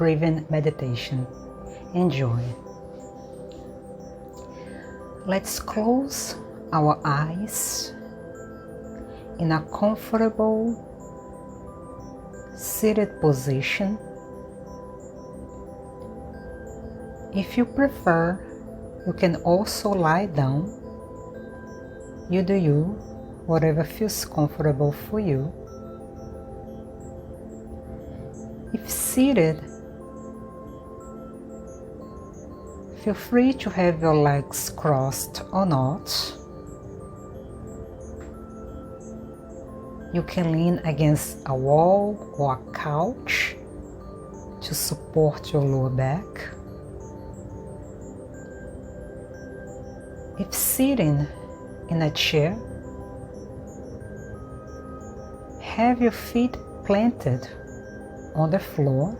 breathing meditation. Enjoy. Let's close our eyes in a comfortable seated position. If you prefer, you can also lie down. You do you, whatever feels comfortable for you. If seated, feel free to have your legs crossed or not. You can lean against a wall or a couch to support your lower back. If sitting in a chair, have your feet planted on the floor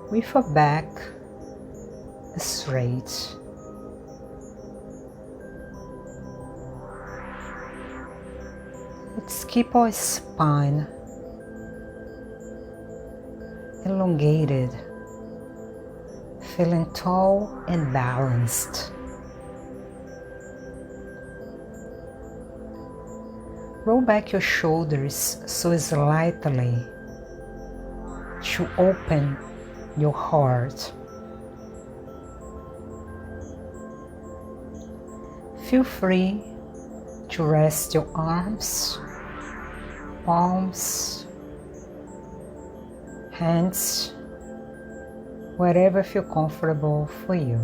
with a back straight. Let's keep our spine elongated, feeling tall and balanced. Roll back your shoulders so slightly to open your heart. Feel free to rest your arms, palms, hands, wherever feel comfortable for you.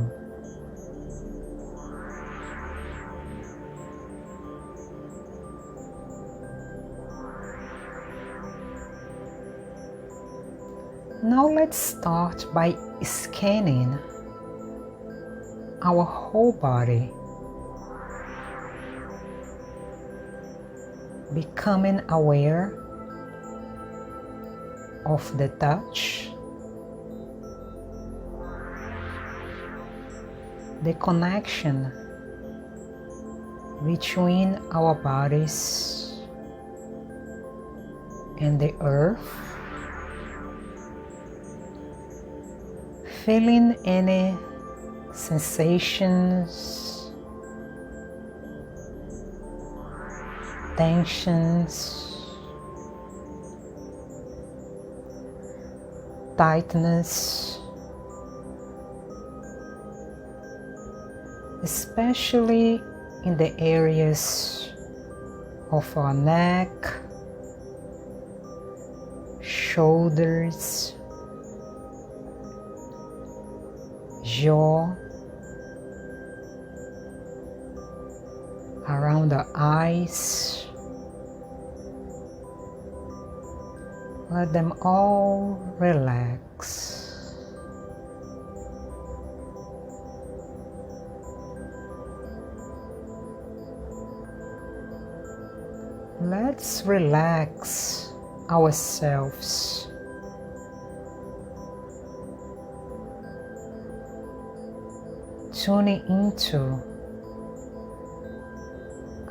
Now let's start by scanning our whole body, becoming aware of the touch, the connection between our bodies and the earth. Feeling any sensations, tensions, tightness, especially in the areas of our neck, shoulders, jaw, around the eyes. Let them all relax. Let's relax ourselves. Tuning into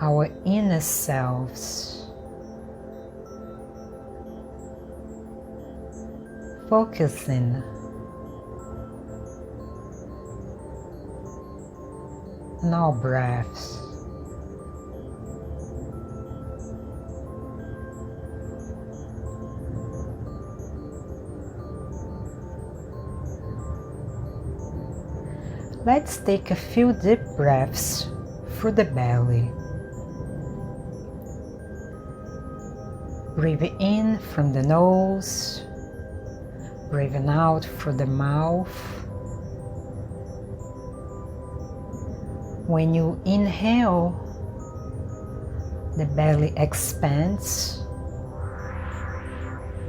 our inner selves, focusing on our breaths. Let's take a few deep breaths through the belly. Breathe in from the nose, breathing out through the mouth. When you inhale, the belly expands.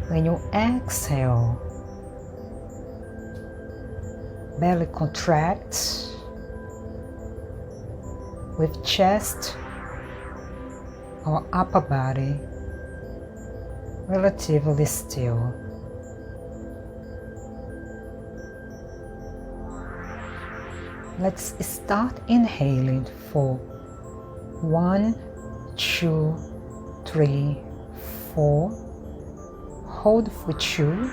When you exhale, belly contracts, with chest or upper body relatively still. Let's start inhaling for 1, 2, 3, 4. hold for 2,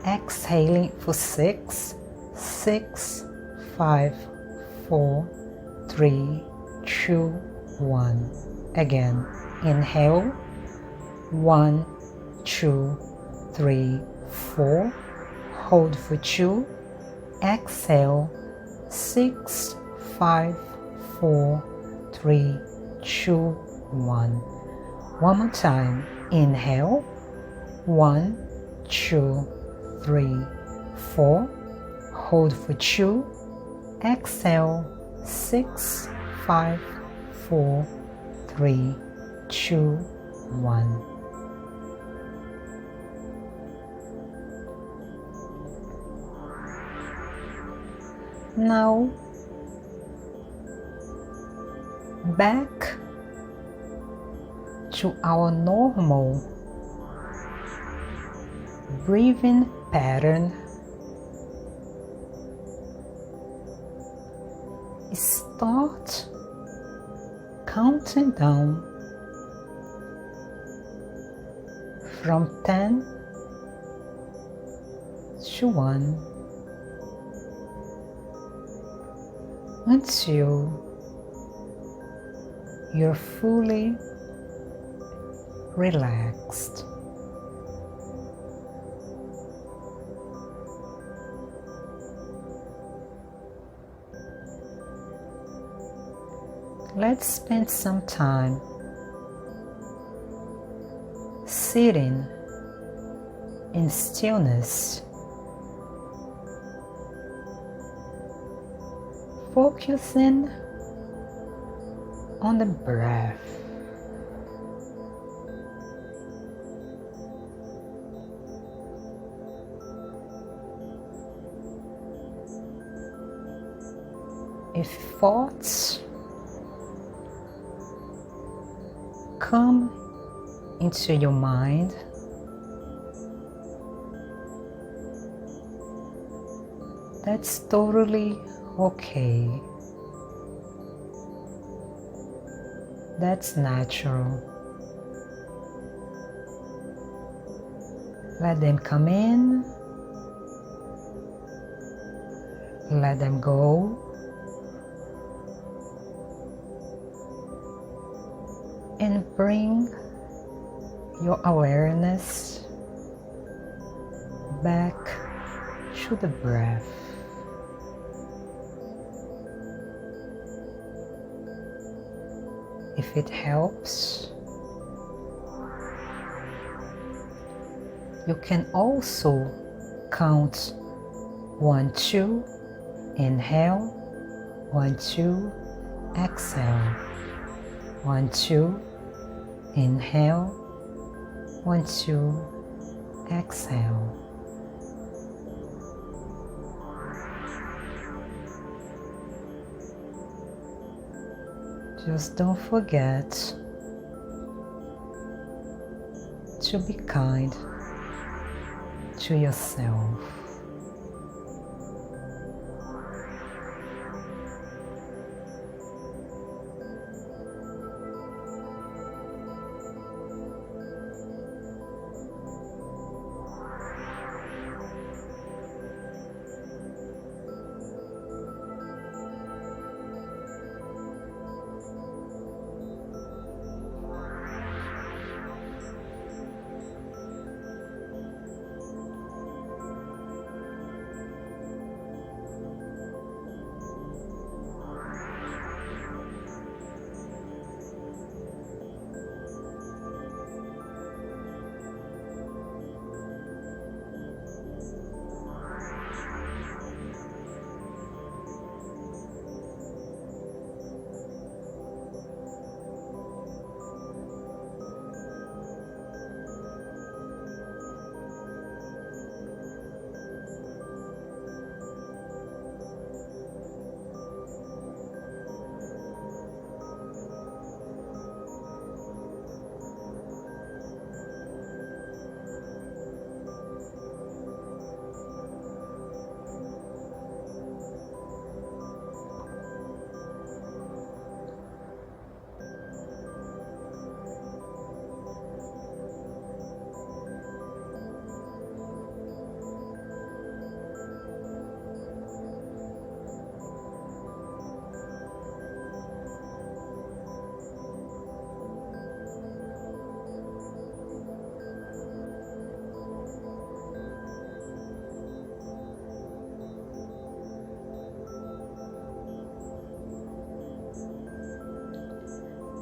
exhaling for 6, 6, 5, 4, 3, 2, 1. Again, inhale, 1, 2, 3, 4, hold for 2, exhale, 6, 5, 4, 3, 2, 1. One more time, inhale, 1, 2, 3, 4, hold for 2, exhale, 6, 5, 4, 3, 2, 1. Now, back to our normal breathing pattern. Start counting down from 10 to 1 until you're fully relaxed. Let's spend some time sitting in stillness, focusing on the breath. If thoughts come into your mind, that's totally okay. That's natural. Let them come in, let them go. And bring your awareness back to the breath. If it helps, you can also count 1, 2, inhale, 1, 2, exhale, 1, 2, inhale, 1, 2, exhale. Just don't forget to be kind to yourself.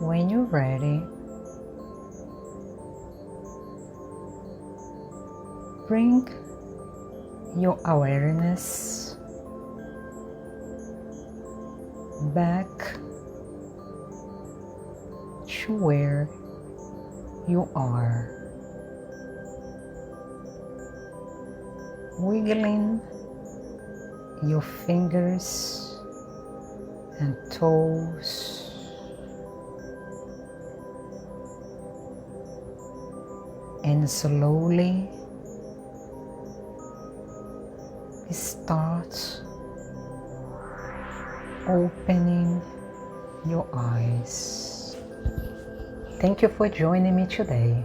When you're ready, bring your awareness back to where you are, wiggling your fingers and toes, and slowly start opening your eyes. Thank you for joining me today.